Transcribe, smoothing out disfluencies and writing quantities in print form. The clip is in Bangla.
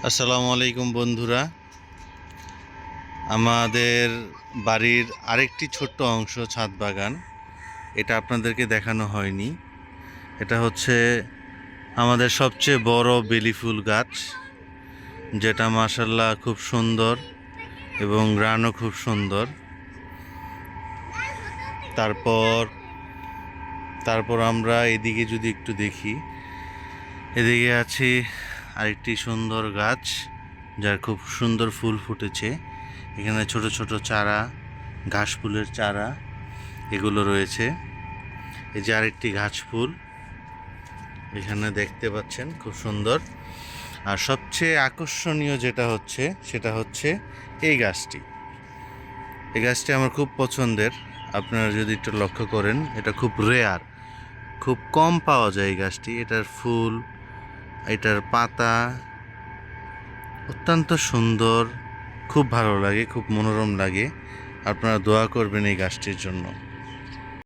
আসসালামু আলাইকুম বন্ধুরা। আমাদের বাড়ির আরেকটি ছোট্ট অংশ ছাদ বাগান, এটা আপনাদেরকে দেখানো হয়নি। এটা হচ্ছে আমাদের সবচেয়ে বড় বেলি ফুল গাছ, যেটা মাশাআল্লাহ খুব সুন্দর এবং গ্রানও খুব সুন্দর। তারপর তারপর আমরা এদিকে যদি একটু দেখি, এদিকে আছে আরেকটি সুন্দর গাছ যার খুব সুন্দর ফুল ফুটেছে। এখানে ছোট ছোট চারা, ঘাস ফুলের চারা এগুলো রয়েছে। এই যে আরেকটি ঘাস ফুল এখানে দেখতে পাচ্ছেন, খুব সুন্দর। আর সবচেয়ে আকর্ষণীয় সেটা হচ্ছে এই গাছটি। এই গাছটি আমার খুব পছন্দের। আপনারা যদি একটু লক্ষ্য করেন, এটা খুব রেয়ার, খুব কম পাওয়া যায় এই গাছটি। এটার ফুল, এটার পাতা অত্যন্ত সুন্দর, খুব ভালো লাগে, খুব মনোরম লাগে। আপনারা দোয়া করবেন এই গাছটির জন্য।